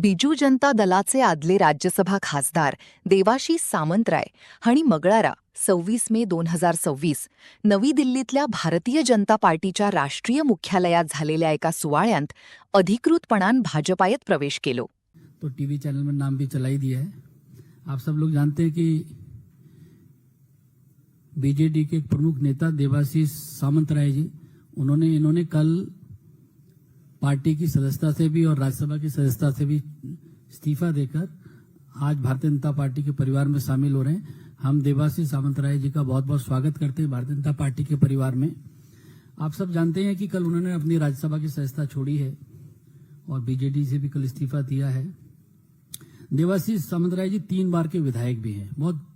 बिजू जनता दलाचे आदले राज्यसभा खासदार देवाशीष सामंतराय हांणी मंगळारा 26 मे 2026 नवी दिल्लीतल्या भारतीय जनता पार्टीच्या राष्ट्रीय मुख्यालयात झालेल्या एका सुवाळ्यांत अधिकृतपणान भाजपायत प्रवेश केलो। तो टीवी चैनल में नाम भी चला ही दिया है। आप सब लोग जानते हैं कि बीजेडी के प्रमुख नेता देवाशीष सामंतराय जी इन्होंने कल पार्टी की सदस्यता से भी और राज्यसभा की सदस्यता से भी इस्तीफा देकर आज भारतीय जनता पार्टी के परिवार में शामिल हो रहे हैं। हम देवाशीष सामंतराय जी का बहुत बहुत स्वागत करते हैं भारतीय जनता पार्टी के परिवार में। आप सब जानते हैं कि कल उन्होंने अपनी राज्यसभा की सदस्यता छोड़ी है और बीजेडी से भी कल इस्तीफा दिया है। देवाशीष सामंतराय जी 3 बार के विधायक भी हैं, बहुत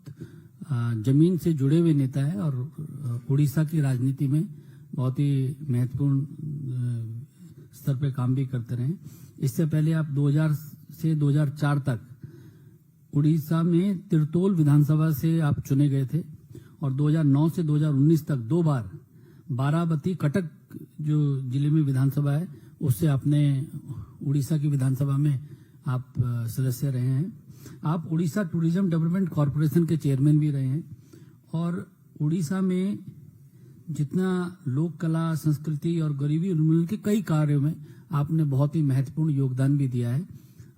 जमीन से जुड़े हुए नेता है और उड़ीसा की राजनीति में बहुत ही महत्वपूर्ण स्तर पे काम भी करते रहे। इससे पहले आप 2000 से 2004 तक उड़ीसा में तिरतोल विधानसभा से आप चुने गए थे और 2009 से 2019 तक 2 बार बाराबती कटक जो जिले में विधानसभा है उससे आपने उड़ीसा की विधानसभा में आप सदस्य रहे हैं। आप उड़ीसा टूरिज्म डेवलपमेंट कॉरपोरेशन के चेयरमैन भी रहे हैं और उड़ीसा में जितना लोक कला, संस्कृति और गरीबी उन्मूलन के कई कार्यों में आपने बहुत ही महत्वपूर्ण योगदान भी दिया है।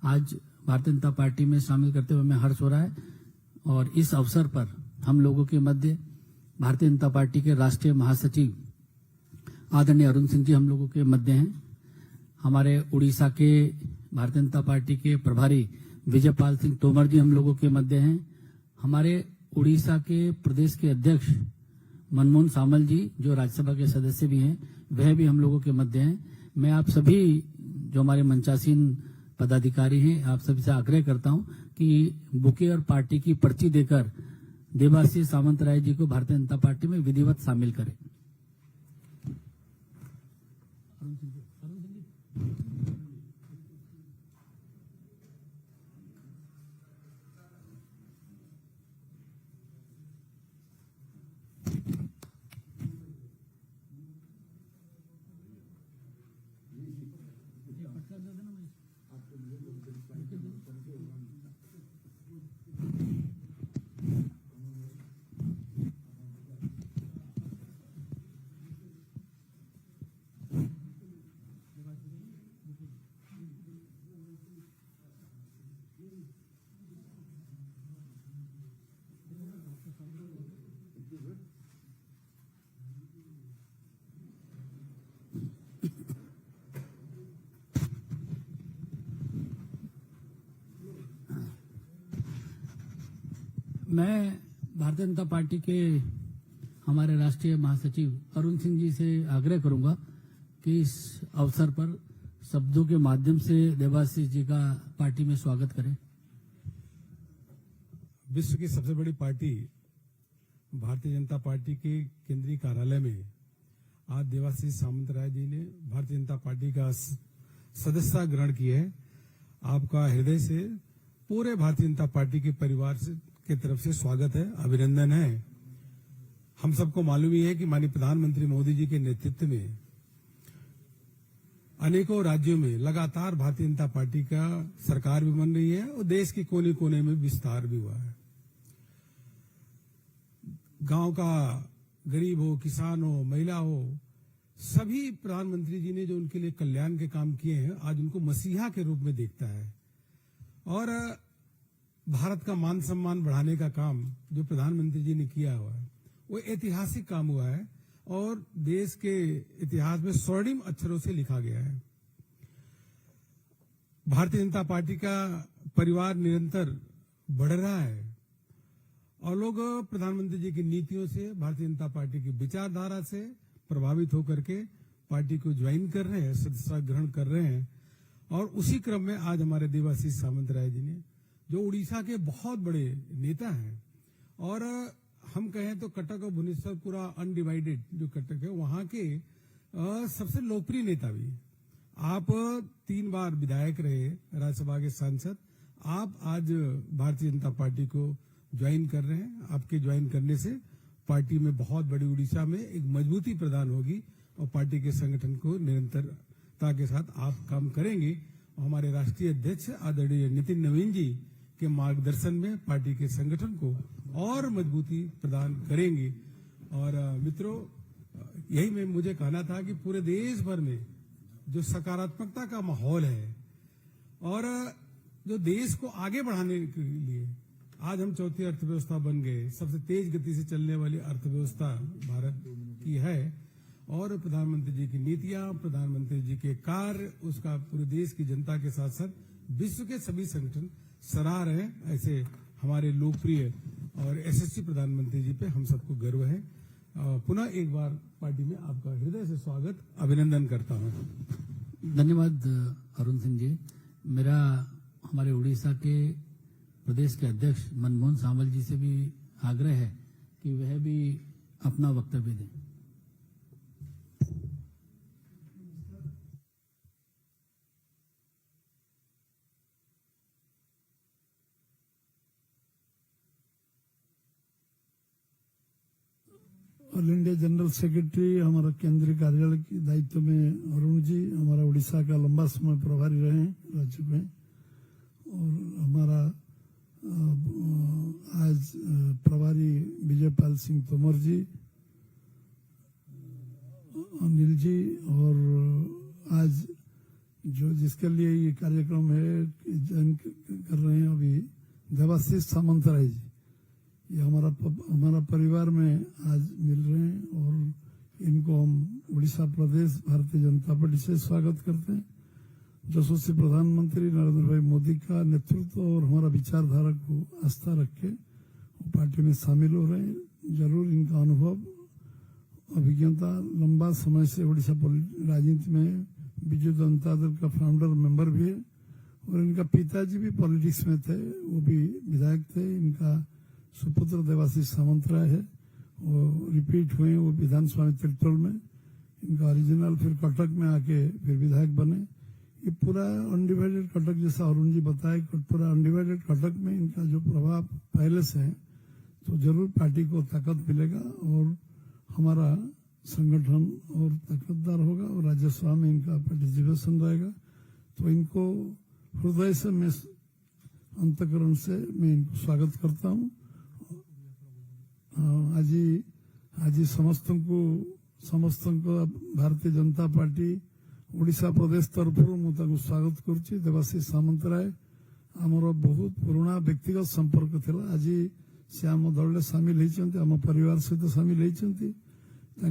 आज भारतीय जनता पार्टी में शामिल करते हुए हमें हर्ष हो रहा है और इस अवसर पर हम लोगों के मध्य भारतीय जनता पार्टी के राष्ट्रीय महासचिव आदरणीय अरुण सिंह जी हम लोगों के मध्य हैं। हमारे उड़ीसा के भारतीय जनता पार्टी के प्रभारी विजयपाल सिंह तोमर जी हम लोगों के मध्य हैं। हमारे उड़ीसा के प्रदेश के अध्यक्ष मनमोहन सामल जी जो राज्यसभा के सदस्य भी हैं वह भी हम लोगों के मध्य हैं। मैं आप सभी जो हमारे मंचासीन पदाधिकारी हैं आप सभी से आग्रह करता हूं कि बुके और पार्टी की पर्ची देकर देवाशीष सामंतराय जी को भारतीय जनता पार्टी में विधिवत शामिल करें। मैं भारतीय जनता पार्टी के हमारे राष्ट्रीय महासचिव अरुण सिंह जी से आग्रह करूंगा कि इस अवसर पर शब्दों के माध्यम से देवाशीष जी का पार्टी में स्वागत करें। विश्व की सबसे बड़ी पार्टी भारतीय जनता पार्टी के केंद्रीय कार्यालय में आज देवाशीष सामंतराय जी ने भारतीय जनता पार्टी का सदस्यता ग्रहण की है। आपका हृदय से पूरे भारतीय जनता पार्टी के परिवार से की तरफ से स्वागत है, अभिनंदन है। हम सबको मालूम ही है कि माननीय प्रधानमंत्री मोदी जी के नेतृत्व में अनेकों राज्यों में लगातार भारतीय जनता पार्टी का सरकार भी बन रही है और देश के कोने कोने में विस्तार भी हुआ है। गांव का गरीब हो, किसान हो, महिला हो, सभी प्रधानमंत्री जी ने जो उनके लिए कल्याण के काम किए हैं आज उनको मसीहा के रूप में देखता है और भारत का मान सम्मान बढ़ाने का काम जो प्रधानमंत्री जी ने किया हुआ है वो ऐतिहासिक काम हुआ है और देश के इतिहास में स्वर्णिम अक्षरों से लिखा गया है। भारतीय जनता पार्टी का परिवार निरंतर बढ़ रहा है और लोग प्रधानमंत्री जी की नीतियों से, भारतीय जनता पार्टी की विचारधारा से प्रभावित होकर के पार्टी को ज्वाइन कर रहे हैं, सदस्यता ग्रहण कर रहे हैं। और उसी क्रम में आज हमारे देवाशीष सामंतराय जी ने जो उड़ीसा के बहुत बड़े नेता हैं और हम कहें तो कटक और भुवनेश्वर पूरा अनडिवाइडेड जो कटक है वहां के सबसे लोकप्रिय नेता भी। आप 3 बार विधायक रहे, राज्यसभा के सांसद। आप आज भारतीय जनता पार्टी को ज्वाइन कर रहे हैं। आपके ज्वाइन करने से पार्टी में बहुत बड़ी उड़ीसा में एक मजबूती प्रदान होगी और पार्टी के संगठन को निरंतरता के साथ आप काम करेंगे हमारे राष्ट्रीय अध्यक्ष आदरणीय नितिन नवीन जी के मार्गदर्शन में पार्टी के संगठन को और मजबूती प्रदान करेंगे। और मित्रों, यही मैं मुझे कहना था कि पूरे देश भर में जो सकारात्मकता का माहौल है और जो देश को आगे बढ़ाने के लिए आज हम चौथी अर्थव्यवस्था बन गए, सबसे तेज गति से चलने वाली अर्थव्यवस्था भारत की है और प्रधानमंत्री जी की नीतियां, प्रधानमंत्री जी के कार्य, उसका पूरे देश की जनता के साथ साथ विश्व के सभी संगठन सराह रहे हैं। ऐसे हमारे लोकप्रिय और यशस्वी प्रधानमंत्री जी पे हम सबको गर्व है। पुनः एक बार पार्टी में आपका हृदय से स्वागत, अभिनंदन करता हूं। धन्यवाद अरुण सिंह जी। मेरा हमारे उड़ीसा के प्रदेश के अध्यक्ष मनमोहन सावल जी से भी आग्रह है कि वह भी अपना वक्तव्य दें। ऑल इंडिया जनरल सेक्रेटरी हमारा केंद्रीय कार्यालय के दायित्व में अरुण जी हमारा उड़ीसा का लंबा समय प्रभारी रहे हैं राज्य में, और हमारा आज प्रभारी विजयपाल सिंह तोमर जी, अनिल जी, और आज जो जिसके लिए ये कार्यक्रम है ज्वाइन कर रहे हैं अभी देवाशीष सामंतराय जी, ये हमारा परिवार में आज मिल रहे हैं और इनको हम उड़ीसा प्रदेश भारतीय जनता पार्टी से स्वागत करते हैं। यशस्वी प्रधानमंत्री नरेंद्र भाई मोदी का नेतृत्व और हमारा विचारधारा को आस्था रख के पार्टी में शामिल हो रहे हैं। जरूर इनका अनुभव, अभिज्ञता, लंबा समय से उड़ीसा राजनीति में बिजू जनता दल का फाउंडर मेंबर भी है और इनका पिताजी भी पॉलिटिक्स में थे, वो भी विधायक थे। इनका सुपुत्र देवाशीष सामंतराय है, वो रिपीट हुए, वो विधानसभा तिरतोल में, इनका ओरिजिनल फिर कटक में आके फिर विधायक बने। ये पूरा अनडिवाइडेड कटक, जैसा अरुण जी बताए, पूरा अनडिवाइडेड कटक में इनका जो प्रभाव पहले से है, तो जरूर पार्टी को ताकत मिलेगा और हमारा संगठन और ताकतदार होगा और राज्यसभा में इनका पार्टिसिपेशन रहेगा। तो इनको हृदय से मैं, अंतकरण से मैं इनको स्वागत करता हूँ। आज समस्त भारतीय जनता पार्टी ओडिशा प्रदेश तरफ स्वागत करुच्ची। देवाशीष सामंतराय आमर बहुत पुराना व्यक्तिगत संपर्क थिला, आज से आम दल सामिल होती, आम परिवार सहित सामिल होती।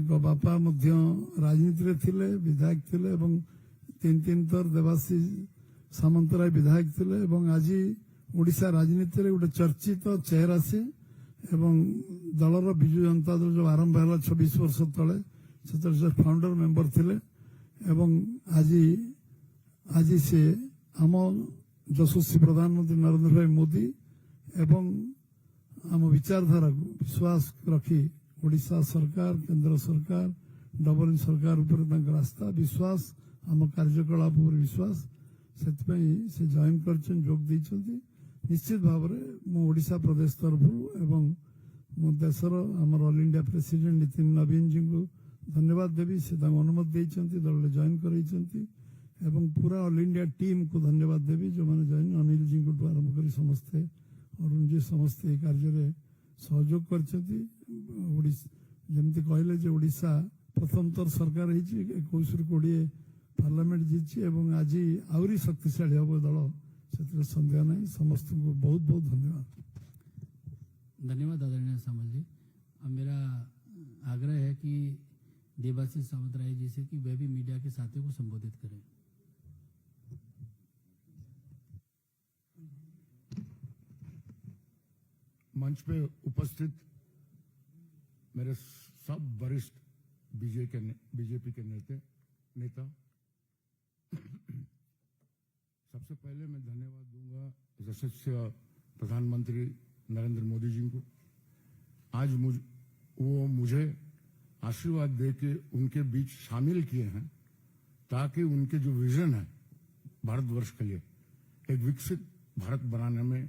बापा राजनीति रे थिले, विधायक थिले एवं तीन थर देवाशीष सामंतराय विधायक थिले एवं आज ओडिशा राजनीति रे गोटे चर्चित चेहरा से एवं दलर विजु जनता दल जो आरंभ है 26 वर्ष तले से फाउंडर मेंबर थिले एवं आज से आम यशस्वी प्रधानमंत्री नरेंद्र भाई मोदी एवं आम विचारधारा को विश्वास रखी ओडिशा सरकार, केंद्र सरकार, डबल सरकार उपर आस्था, विश्वास, आम कार्यकलाप विश्वास से जॉइन कर जोग देइछन्ति। निश्चित भाव में ओडिशा प्रदेश तरफ एवं मो देशर आमर ऑल इंडिया प्रेसिडेंट नितिन नवीन जी को धन्यवाद देवी, से अनुमति देइछन्ति, दल जॉइन करइछन्ति एवं पूरा ऑल इंडिया टीम को धन्यवाद देवी जो मैंने जॉइन, अनिल जी को आरंभ कर समस्ते, अरुण जी समस्ते कार्य सहयोग करछन्ति। जमती कहले जे ओडिशा प्रथम थर सरकार 21 ରୁ 20 पार्लियामेंट जीची एवं आज आहरी शक्तिशाली हम दल, से संदेह नहीं। समस्त को बहुत बहुत धन्यवाद। धन्यवाद आदरणीय सामल जी। अब मेरा आग्रह है कि देवाशीष सामंतराय जी से कि वे भी मीडिया के साथियों को संबोधित करें। मंच पे उपस्थित मेरे सब वरिष्ठ बीजेपी के नेता, सबसे पहले मैं धन्यवाद दूंगा यशस्वी प्रधानमंत्री नरेंद्र मोदी जी को। आज वो मुझे आशीर्वाद दे के उनके बीच शामिल किए हैं ताकि उनके जो विजन है भारतवर्ष के लिए, एक विकसित भारत बनाने में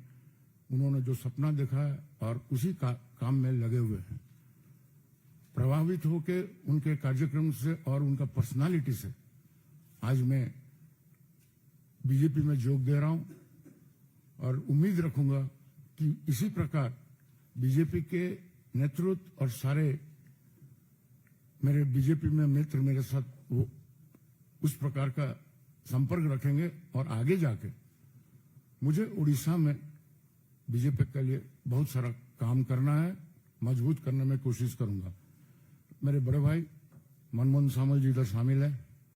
उन्होंने जो सपना देखा है और उसी काम में लगे हुए हैं। प्रभावित होकर उनके कार्यक्रम से और उनका पर्सनालिटी से आज मैं बीजेपी में जोग दे रहा हूं और उम्मीद रखूंगा कि इसी प्रकार बीजेपी के नेतृत्व और सारे मेरे बीजेपी में मित्र मेरे साथ वो उस प्रकार का संपर्क रखेंगे और आगे जाके मुझे उड़ीसा में बीजेपी के लिए बहुत सारा काम करना है, मजबूत करने में कोशिश करूंगा। मेरे बड़े भाई मनमोहन सामल जी इधर शामिल है,